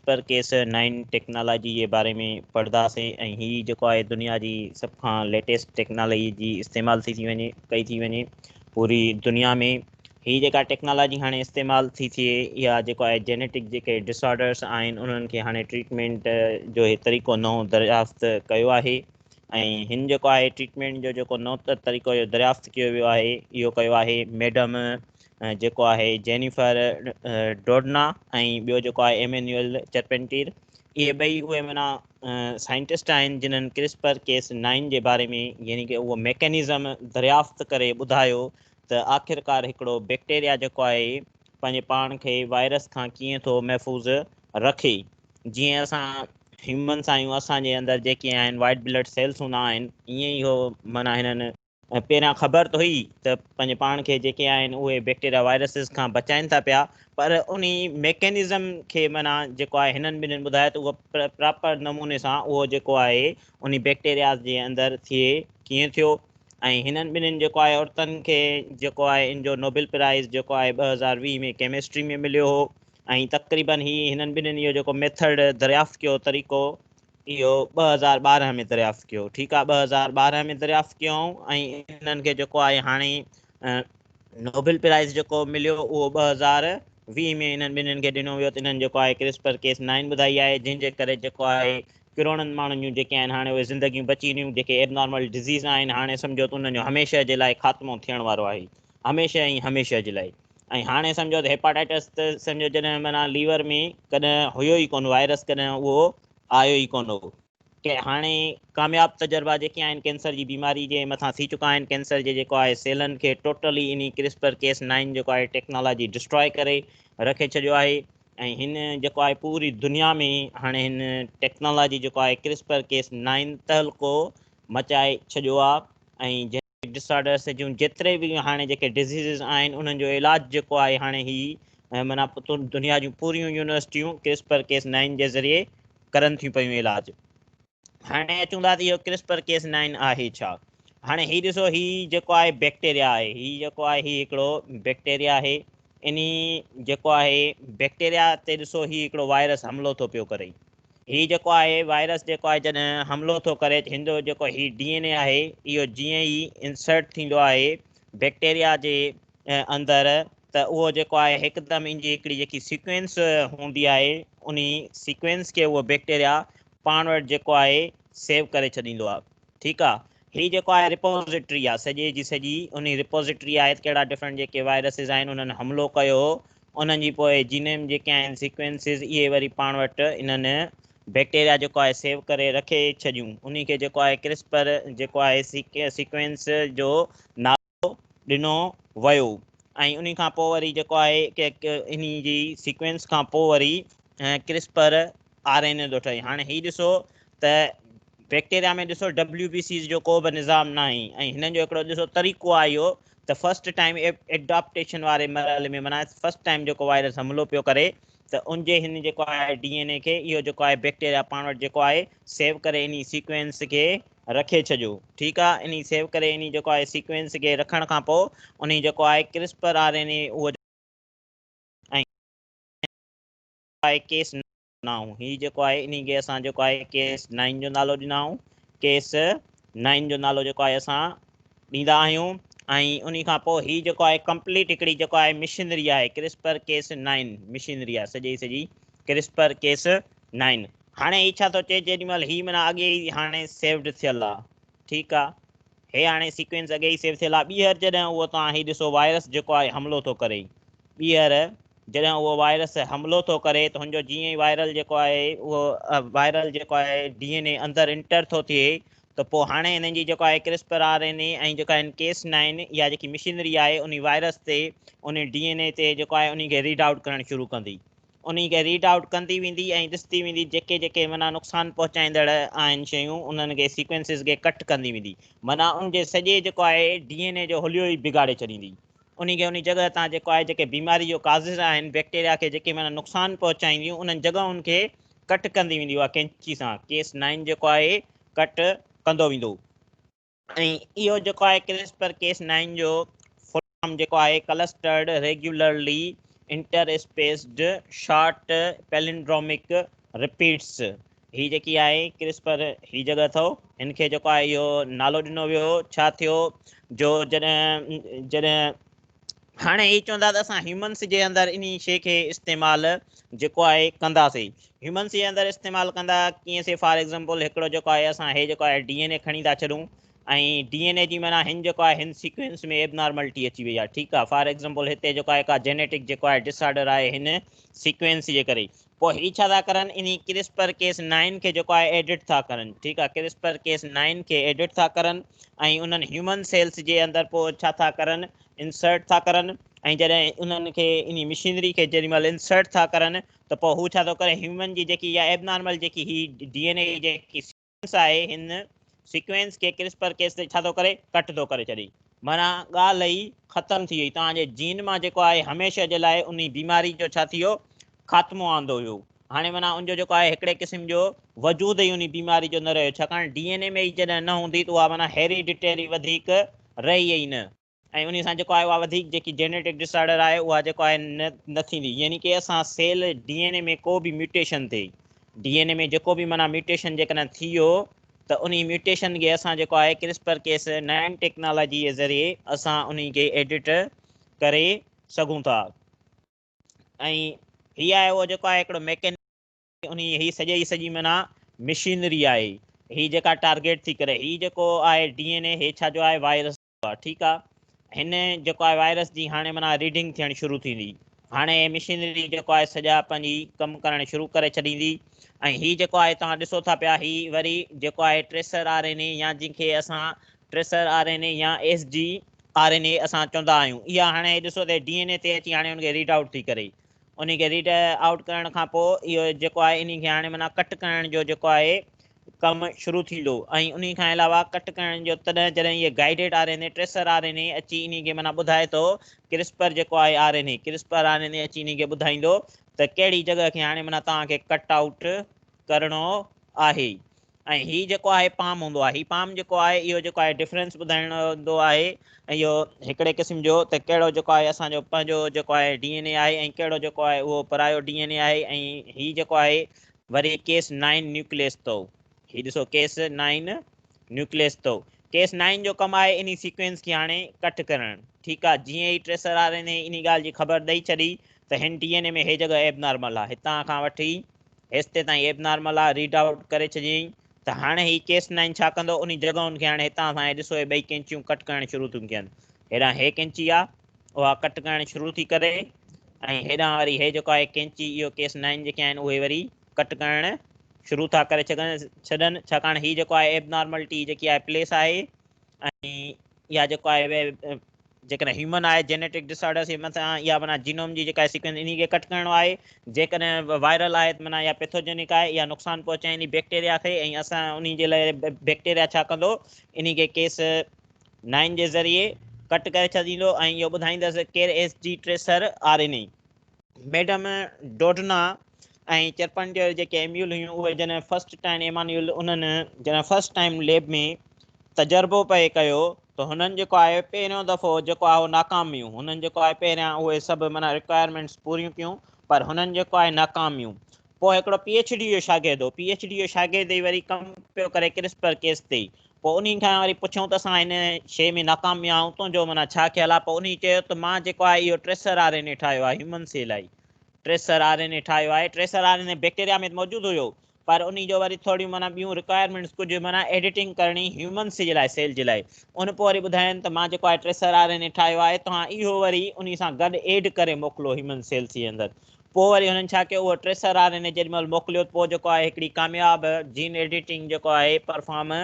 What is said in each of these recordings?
पर case 9 technology के बारे में पढ़दासीं ऐं ही जेको आहे दुनिया जी सब खां लेटेस्ट टेक्नोलॉजी जी इस्तेमाल थी वञे कई थी वञे पूरी दुनिया में। ही जेका टेक्नोलॉजी हाणे इस्तेमाल थी थिए या जेको आहे जेनेटिक जेके डिसऑर्डर्स आहिनि उन्हनि खे हाणे ट्रीटमेंट जो हे तरीक़ो नओं दरियाफ़्त कयो आहे ऐं हिन जेको आहे ट्रीटमेंट जो जेको नओं तरीक़ो जो दरियाफ़्त कयो वियो आहे इहो कयो आहे मैडम जेको आहे जेनिफर डोडना ऐं ॿियो जेको आहे एमेन्यूअल चरपेंटीर। इहे ॿई उहे माना साइंटिस्ट आहिनि जिन्हनि क्रिस्पर केस 9 जे बारे में यानी कि उहो मैकेनिज़म दरियाफ़्त करे ॿुधायो त आख़िरकार हिकिड़ो बैक्टीरिया जेको आहे पंहिंजे पाण खे वायरस खां कीअं थो महफ़ूज़ रखे। जीअं असां ह्यूमन्स आहियूं असांजे अंदरि जेके आहिनि वाइट ब्लड सेल्स हूंदा आहिनि ईअं ई उहो माना हिननि पहिरियां ख़बर त हुई त पंहिंजे पाण खे जेके आहिनि उहे बैक्टीरिया वायरसिस खां बचाइनि था पिया पर उन मैकेनिज़म खे माना जेको आहे हिननि ॿिन्हिनि ॿुधायो त उहो प्रॉपर नमूने सां उहो जेको आहे उन बैक्टीरिया जे अंदरि थिए कीअं थियो। ऐं हिननि ॿिन्हिनि जेको आहे औरतुनि खे जेको आहे इन जो नोबेल प्राइज़ जेको आहे 2020 में केमिस्ट्री में मिलियो हो ऐं तक़रीबन ही हिननि ॿिन्हिनि इहो जेको मेथड दरियाफ़्त कयो तरीक़ो इहो 2012 में दरियाफ़्त कयो। ठीकु आहे 2012 में दरियाफ़्त कयूं ऐं हिननि खे जेको आहे हाणे नोबेल प्राइज़ जेको मिलियो उहो 2020 में हिननि ॿिन्हिनि खे ॾिनो वियो त हिननि जेको आहे क्रिस्पर केस 9 ॿुधाई आहे जंहिंजे करे जेको आहे करोड़नि माण्हुनि जूं जेके आहिनि हाणे उहे ज़िंदगियूं बची वियूं जेके एबनॉर्मल डिज़ीज़ आहिनि हाणे सम्झो त उन्हनि जो हमेशह जे लाइ ख़ात्मो थियण वारो आहे हमेशह जे लाइ। ऐं हाणे सम्झो त हेपाटाइटिस त सम्झो जॾहिं माना लीवर में कॾहिं हुयो ई कोन वायरस कॾहिं उहो आयो ई कोन हो कि हाणे कामयाब तजुर्बा जेके आहिनि कैंसर जी बीमारी जे मथां थी चुका आहिनि। कैंसर जे जेको आहे सेलनि खे टोटली इन क्रिस्पर केस 9 जेको आहे टेक्नोलॉजी डिस्ट्रॉय करे रखे छॾियो आहे ऐं हिन जेको आहे पूरी दुनिया में हाणे हिन टेक्नोलॉजी जेको आहे क्रिस्पर केस 9 तहलको मचाए छॾियो आहे ऐं जेनेटिक डिसऑर्डर्स जूं जेतिरे बि हाणे जेके डिज़ीज़िस आहिनि उन्हनि जो इलाजु जेको आहे हाणे ही माना दुनिया जूं पूरियूं यूनिवर्सिटियूं क्रिस्पर केस 9 जे ज़रिए करनि थियूं पियूं इलाजु। हाणे अचूं था त इहो क्रिस्पर केस 9 आहे छा। हाणे ही ॾिसो ही जेको आहे बैक्टीरिया आहे ही जेको आहे ही हिकिड़ो बैक्टीरिया आहे इन जेको आहे बैक्टीरिया ते ॾिसो ही हिकिड़ो वायरस हमिलो थो पियो करे। ही जेको आहे वायरस जेको आहे जॾहिं हमिलो थो करे हिन जो जेको ही DNA आहे इहो जीअं ई इंसर्ट थींदो आहे बैक्टीरिया जे अंदरि त उहो जेको आहे हिकदमि इन जी हिकिड़ी जेकी सीक्वेंस हूंदी आहे उन सीक्वेंस खे उहो बैक्टीरिया पाण वटि जेको आहे सेव करे छॾींदो आहे। ठीकु आहे ही जेको आहे रिपोज़िटरी आहे सॼे जी सॼी उन रिपोज़िटरी आहे कहिड़ा डिफरेंट जेके वायरसिस आहिनि उन्हनि हमिलो कयो उन्हनि जी पोइ जीनेम जेके आहिनि सीक्वेंसिस इहे वरी पाण वटि इन्हनि बैक्टीरिया जेको आहे सेव करे रखे छॾियूं उन खे जेको आहे क्रिस्पर जेको आहे सीक्वेंस जो नालो ॾिनो वियो ऐं उन खां पोइ वरी जेको आहे इन जी सीक्वेंस खां पोइ वरी क्रिस्पर RNA थो ठहे। हाणे ही ॾिसो त बैक्टीरिया में ॾिसो WBC जो को बि निज़ाम न आहे ऐं हिननि जो हिकिड़ो ॾिसो तरीक़ो आहे इहो त फस्ट टाइम एडॉप्टेशन वारे मरहले में माना फस्ट टाइम जेको वायरस हमिलो पियो करे त उनजे हिन जेको आहे DNA खे इहो जेको आहे बैक्टीरिया पाण वटि जेको आहे सेव करे इन सीक्वेंस खे रखे छॾियो। ठीकु आहे इन सेव करे इन जेको आहे सीक्वेंस खे रखण खां पोइ उन जेको आहे क्रिस्पर RNA उहो आहे केस 9 ही जेको आहे इन खे असां जेको आहे केस 9 जो नालो ॾिनऊं केस 9 जो नालो जेको आहे असां ॾींदा आहियूं ऐं उन खां पोइ ही जेको आहे कंप्लीट हिकिड़ी जेको आहे मशीनरी आहे क्रिस्पर केस 9 मशीनरी आहे सॼी क्रिस्पर केस 9। हाणे ही छा थो चए जेॾीमहिल ही माना अॻे ई हाणे सेव्ड थियल आहे। ठीकु आहे हे हाणे सीक्वेंस अॻे ई सेव थियल आहे ॿीहर जॾहिं उहो तव्हां ही ॾिसो वायरस जेको आहे हमिलो थो करे ॿीहर जॾहिं उहो वायरस हमिलो थो करे त हुनजो जीअं ई वायरल जेको आहे उहो वायरल जेको आहे DNA अंदरि इंटर थो थिए त पोइ हाणे हिननि जी जेको आहे क्रिस्पर RNA ऐं जेका आहिनि केस 9 इहा जेकी मशीनरी आहे उन वायरस ते उन DNA ते जेको आहे उन खे रीड आउट करणु शुरू कंदी उन खे रीड आउट कंदी वेंदी ऐं ॾिसंदी वेंदी जेके माना नुक़सानु पहुचाईंदड़ आहिनि शयूं उन्हनि खे सीक्वेंसिस खे कट कंदी वेंदी माना उनजे सॼे जेको आहे DNA जो हुलियो ई बिगाड़े छॾींदी उनखे उन जॻह तां जेको आहे जेके बीमारी जो काज़िज़ आहिनि बैक्टीरिया खे जेके माना नुक़सानु पहुचाईंदियूं उन्हनि जॻहुनि खे कट कंदी वेंदी उहा कैंची सां केस 9 जेको आहे कट कंदो वेंदो ऐं इहो जेको आहे क्रिस्पर केस 9 जो फुल फॉर्म जेको आहे clustered regularly interspaced short palindromic repeats. ही जेकी आहे क्रिस्पर ही जगह अथव, हिनखे जेको आहे इहो नालो ॾिनो वियो छा थियो जो जॾहिं हाणे ही चवंदा त असां ह्यूमन्स जे अंदरि इन शइ खे इस्तेमालु जेको आहे कंदासीं। ह्यूमन्स जे अंदरि इस्तेमालु कंदा कीअं से फॉर एग्ज़ाम्पल हिकिड़ो जेको आहे असां हे जेको आहे DNA खणी था छॾूं ऐं DNA जी माना हिन जेको आहे हिन सीक्वेंस में एबनॉर्मलिटी अची वई आहे, ठीकु आहे। फॉर एग्ज़ाम्पल हिते जेको आहे का जेनेटिक जेको आहे डिसऑर्डर आहे हिन सीक्वेंस जे करे, पोइ ही छा था करनि, इन क्रिस्पर केस 9 खे जेको आहे एडिट था करनि, ठीकु आहे। क्रिस्पर केस 9 खे एडिट था करनि ऐं उन्हनि ह्यूमन सेल्स जे अंदरि पोइ छा था करनि, इंसर्ट था करनि। ऐं जॾहिं उन्हनि खे इन मशीनरी खे जेॾी महिल इंसर्ट था करनि त पोइ हू छा थो करे, ह्यूमन जी जेकी इहा एबनॉर्मल जेकी ही DNA जेकी सीक्वेंस आहे हिन सीक्वेंस खे क्रिस्पर केस ते छा थो करे, कट थो करे छॾे। माना ॻाल्हि ई ख़तमु थी वई, तव्हांजे जीन मां जेको आहे हमेशह जे लाइ उन बीमारी जो छा थी वियो, ख़ात्मो आंदो हुयो। हाणे माना उनजो जेको आहे हिकिड़े क़िस्म जो वजूद ई उन बीमारी जो न रहियो, छाकाणि DNA में ई जॾहिं न हूंदी त उहा माना हेरिडिटेरी वधीक रही ई न, ऐं उन सां जेको आहे उहा वधीक जेकी जेनेटिक डिसऑर्डर आहे उहा जेको आहे न थींदी। यानी कि असां सेल DNA में को बि म्यूटेशन थिए, DNA में जेको बि माना म्यूटेशन जेकॾहिं थी वियो त उन म्यूटेशन खे असां जेको आहे क्रिस्पर केस 9 टेक्नोलॉजी जे ज़रिए असां उन खे एडिट करे सघूं था। ऐं हीअ आहे उहो जेको आहे हिकिड़ो मैकेनिक, उन ही सॼी माना मशीनरी आहे ही जेका टारगेट थी करे। ही जेको आहे DNA हे छा जो आहे, वायरस आहे, ठीकु आहे। हिन जेको आहे वायरस जी हाणे माना रीडिंग थियणु शुरू थींदी, हाणे मशीनरी जेको आहे सॼा पंहिंजी कमु करणु शुरू करे छॾींदी। ऐं हीअ जेको आहे तव्हां ॾिसो था पिया, ही वरी जेको आहे ट्रेसर RNA या जंहिंखे असां ट्रेसर RNA या sgRNA असां चवंदा आहियूं, इहा हाणे ॾिसो त DNA ते अची हाणे उनखे रीड आउट थी करे। उनखे रीड आउट करण खां पोइ इहो जेको आहे इन खे हाणे माना कट करण जो जेको आहे कमु शुरू थींदो। ऐं उन खां अलावा कट करण जो तॾहिं जॾहिं इहे गाइडेड RNA ट्रेसर RNA अची इन खे माना ॿुधाए थो, क्रिस्पर जेको आहे RNA क्रिस्पर RNA अची इन खे ॿुधाईंदो त कहिड़ी जॻह खे हाणे माना तव्हांखे कट आउट करिणो आहे। ऐं हीउ जेको आहे पाम हूंदो आहे, हीउ पाम जेको आहे इहो जेको आहे डिफरेंस ॿुधाइणो हूंदो आहे। ऐं इहो हिकिड़े क़िस्म जो त कहिड़ो जेको आहे असांजो पंहिंजो जेको आहे DNA आहे ऐं कहिड़ो जेको आहे उहो परायो DNA आहे। ऐं हीउ जेको आहे वरी केस 9 न्यूक्लियस अथव, हीउ ॾिसो केस 9 न्यूक्लियस अथव। केस 9 जो कमु आहे इन सीक्वेंस खे हाणे कट करणु, ठीकु आहे। जीअं ई ट्रेसर RNA इन ॻाल्हि जी ख़बर ॾेई छॾी त हिन DNA में हे जॻह एबनॉर्मल आहे, हितां खां वठी हेसिते ताईं एबनॉर्मल आहे, रीड आउट करे छॾियईं। त हाणे ही केस 9 छा कंदो, उन जॻहुनि खे हाणे हितां खां ॾिसो हे ॿई कैंचियूं कट करणु शुरू थियूं कनि। हेॾां हे कैंची आहे उहा कट करणु शुरू थी करे, ऐं हेॾां वरी हे जेको आहे कैंची इहो केस 9 जेके आहिनि उहे वरी कट करणु शुरू था करे छॾनि, छाकाणि हीउ जेको आहे एबनॉर्मलिटी जेकी आहे प्लेस आहे। ऐं इहा जेको आहे जेकॾहिं ह्यूमन आहे जेनेटिक डिसऑर्डर्स जे मथां इहा माना जीनोम जी जेका सीक्वेंस इन खे कट करिणो आहे। जेकॾहिं वायरल आहे त माना इहा पैथोजेनिक आहे, इहा नुक़सानु पहुचाईंदी बैक्टीरिया खे, ऐं असां उन जे लाइ बैक्टीरिया छा कंदो, इन खे केस 9 जे ज़रिए कट करे छॾींदो ऐं इहो ॿुधाईंदसि केरु SG ट्रेसर RNA। मैडम डोडना ऐं चरपन जो जेके एम्यूल हुयूं उहे जॾहिं फस्ट टाइम एमान्यूल उन्हनि जॾहिं फस्ट टाइम लैब में तजर्बो पए कयो त हुननि जेको आहे पहिरियों दफ़ो जेको आहे उहो नाकाम हुयूं। हुननि जेको आहे पहिरियां उहे सभु माना रिक्वायरमेंट्स पूरियूं कयूं पर हुननि जेको आहे नाकाम हुयूं। पोइ हिकिड़ो PhD जो शागिर्दु हो, PhD जो शागिर्दु वरी कमु पियो करे क्रिस्पर केस ते। पोइ उन खां वरी पुछूं त असां हिन शइ में नाकाम विया आहियूं, तुंहिंजो माना छा ख़्यालु आहे। पोइ उन चयो त मां जेको आहे इहो ट्रेसर RNA ठाहियो आहे ह्यूमन सेल आहे, ट्रेसर RNA ठाहियो आहे। ट्रेसर RNA बैक्टीरिया में मौजूदु हुयो पर उन जो वरी थोरियूं माना ॿियूं रिक्वायरमेंट्स कुझु माना एडिटिंग करणी ह्यूमन्स जे लाइ, सेल जे लाइ। उन पोइ वरी ॿुधाइनि त मां जेको आहे ट्रेसर RNA ठाहियो आहे, तव्हां इहो वरी उन सां गॾु एड करे मोकिलियो ह्यूमन सेल्स जे अंदरि। पोइ वरी हुननि छा कयो, उहो ट्रेसर RNA जेॾी महिल मोकिलियो पोइ जेको आहे हिकिड़ी कामयाबु जीन एडिटिंग जेको आहे परफॉर्म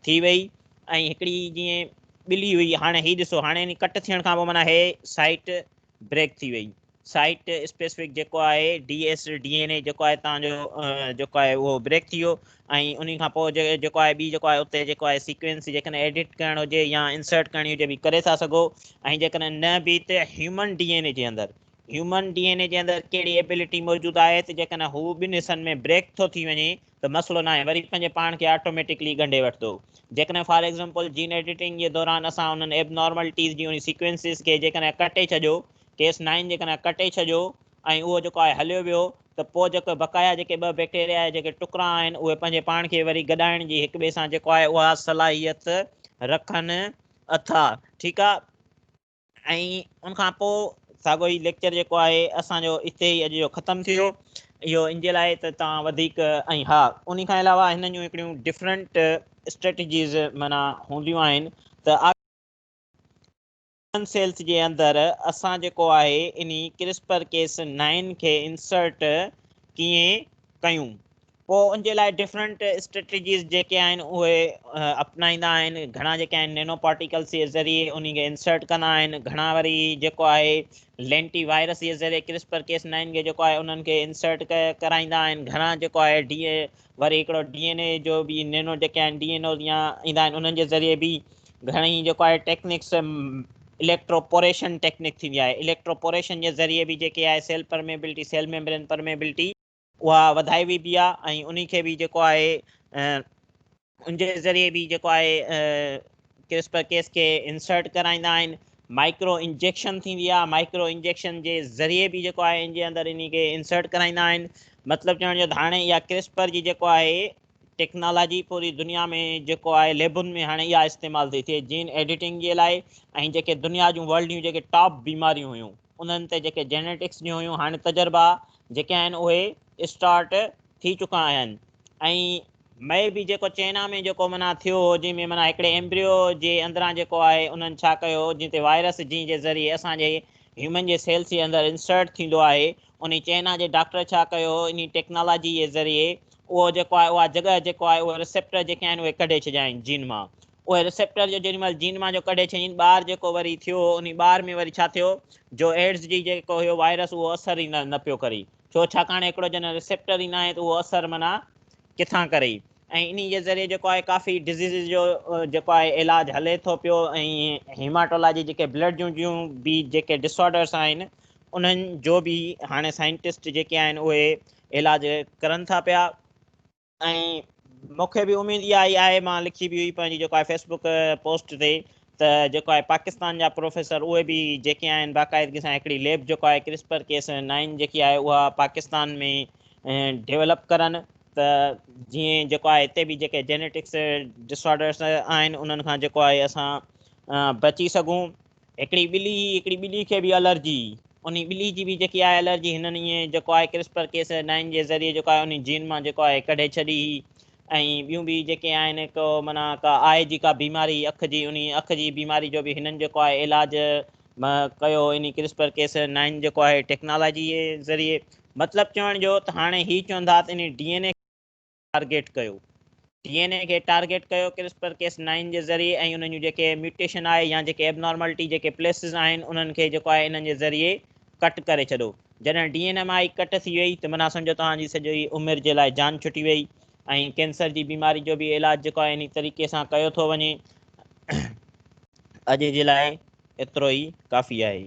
थी वई। ऐं हिकिड़ी जीअं ॿिली हुई, हाणे हीउ ॾिसो हाणे इन कट थियण खां पोइ माना हे साइट ब्रेक थी वई, साइट स्पेसिफिक जेको आहे dsDNA जेको आहे तव्हांजो जेको आहे उहो ब्रेक थी वियो। ऐं उन खां पोइ जेको आहे ॿी जेको आहे उते जेको आहे सीक्वेंस जेकॾहिं एडिट करणु हुजे या इंसर्ट करणी हुजे बि करे था सघो। ऐं जेकॾहिं न बि त ह्यूमन DNA जे अंदरि, ह्यूमन DNA जे अंदरि कहिड़ी एबिलिटी मौजूदु आहे त जेकॾहिं हू ॿिनि हिसनि में ब्रेक थो थी वञे त मसइलो न आहे, वरी पंहिंजे पाण खे ऑटोमेटिकली ॻंढे वठंदो। जेकॾहिं फॉर एग्ज़ाम्पल जीन एडिटिंग जे दौरान असां उन्हनि एबनॉर्मलिटीज़ जी उन सीक्वेंसिस खे जेकॾहिं कटे छॾियो केस 9 जेकॾहिं कटे छॾियो ऐं उहो जेको आहे हलियो वियो त पोइ जेके बक़ाया जेके ॿ बैक्टीरिया जेके टुकड़ा आहिनि उहे पंहिंजे पाण खे वरी गॾाइण जी हिक ॿिए सां जेको आहे उहा सलाहियत रखनि अथा। ठीकु आहे। ऐं उनखां पोइ साॻियो ई लेक्चर जेको आहे असांजो हिते ई अॼु जो ख़तमु थी वियो। इहो इन जे लाइ त तव्हां वधीक ऐं हा उन खां अलावा हिन जूं हिकिड़ियूं डिफरेंट स्ट्रेटजीज़ माना हूंदियूं आहिनि त सेल्स जे अंदरि असां जेको आहे इन क्रिस्पर केस 9 खे इंसर्ट कीअं कयूं। पोइ उन जे लाइ डिफरेंट स्ट्रेटजीज़ जेके आहिनि उहे अपनाईंदा आहिनि। घणा जेके आहिनि नैनो पार्टिकल्स जे ज़रिए उन खे इंसर्ट कंदा आहिनि। घणा वरी जेको आहे लेंटी वायरस जे ज़रिए क्रिस्पर केस 9 खे जेको आहे उन्हनि खे इंसर्ट कराईंदा आहिनि। घणा जेको आहे वरी हिकिड़ो DNA जो बि नैनो जेके आहिनि DNA या ईंदा आहिनि उन्हनि जे ज़रिए बि घणेई जेको आहे टेक्निक्स इलेक्ट्रोपोरेशन टेक्निक थींदी आहे। इलेक्ट्रोपोरेशन जे ज़रिए बि जेके आहे cell permeability cell membrane permeability उहा वधाई वेंदी आहे ऐं उन खे बि जेको आहे उन जे ज़रिए बि जेको आहे क्रिस्पर केस खे इंसर्ट कराईंदा आहिनि। माइक्रो इंजेक्शन थींदी आहे। माइक्रो इंजेक्शन जे ज़रिए बि जेको आहे इन जे अंदरि इन खे इंसर्ट कराईंदा आहिनि। मतिलबु चवण जो हाणे इहा क्रिस्पर जी जेको आहे टेक्नोलॉजी पूरी दुनिया में जेको आहे लेबुनि में हाणे इहा इस्तेमालु थी थिए जीन एडिटिंग जे लाइ। ऐं जेके दुनिया जूं वर्ल्ड जूं जेके टॉप बीमारियूं हुयूं उन्हनि ते जेके जेनेटिक्स जूं हुयूं हाणे तजुर्बा जेके आहिनि उहे स्टार्ट थी चुका आहिनि। ऐं मए बि जेको चाइना में जेको माना थियो जंहिंमें माना हिकिड़े एम्ब्रियो जे अंदरां जेको आहे उन्हनि छा कयो जिते वायरस जी जे ज़रिए असांजे ह्यूमन जे सेल्स जे अंदरि इंसर्ट थींदो आहे। उन चाइना जे डॉक्टर छा कयो इन टेक्नोलॉजी जे ज़रिए उहो जेको आहे उहा जॻह जेको आहे उहे रिसेप्टर जेके आहिनि उहे कढे छॾिया आहिनि जीन मां। उहे रिसेप्टर जो जेॾी महिल जीन मां जो कढे छॾियनि ॿार जेको वरी थियो उन ॿार में वरी छा थियो जो एड्स जी जेको हुयो वायरस उहो असर ई न पियो करे। छो छाकाणि हिकिड़ो जन रिसेप्टर ई न आहे त उहो असर माना किथां करे। ऐं इन जे ज़रिए जेको आहे काफ़ी डिज़ीज़िस जो जेको आहे इलाजु हले थो पियो। ऐं हेमाटोलॉजी जेके ब्लड जूं बि जेके डिसऑर्डर्स आहिनि उन्हनि जो बि हाणे साइंटिस्ट जेके आहिनि उहे इलाजु करनि था पिया। ऐं मूंखे बि उमेदु इहा ई आहे मां लिखी बि हुई पंहिंजी जेको आहे फेसबुक पोस्ट ते त जेको आहे पाकिस्तान जा प्रोफेसर उहे बि जेके आहिनि बाक़ाइदगी सां हिकिड़ी लैब जेको आहे क्रिस्पर केस 9 जेकी आहे उहा पाकिस्तान में डेवलप करनि त जीअं जेको आहे हिते बि जेके जेनेटिक्स डिसऑर्डर्स आहिनि उन्हनि खां जेको आहे असां बची सघूं। हिकिड़ी ॿिली खे बि एलर्जी उन ॿिली जी बि जेकी आहे एलर्जी हिननि ईअं जेको आहे क्रिस्पर केस 9 जे ज़रिए जेको आहे उन जीन मां जेको आहे कढे छॾी। ऐं ॿियूं बि जेके आहिनि को माना का आहे जेका बीमारी अखि जी उन अखि जी बीमारी जो बि हिननि जेको आहे इलाजु कयो इन क्रिस्पर केस 9 जेको आहे टेक्नोलॉजी जे ज़रिए। मतिलबु चवण जो त हाणे हीअ चवंदा त इन DNA टारगेट कयो DNA खे टारगेट कयो क्रिस्पर केस 9 जे ज़रिए ऐं उन्हनि जूं जेके म्यूटेशन आहे या जेके एबनॉर्मलिटी जेके प्लेसिस आहिनि उन्हनि खे जेको आहे इन्हनि जे ज़रिए कट करे छॾो। जॾहिं DNMI कट थी वई त माना सम्झो तव्हांजी सॼी उमिरि जे लाइ जान छुटी वई। ऐं कैंसर जी बीमारी जो बि इलाजु जेको आहे इन तरीक़े सां कयो थो वञे। अॼु जे लाइ एतिरो ई काफ़ी आहे।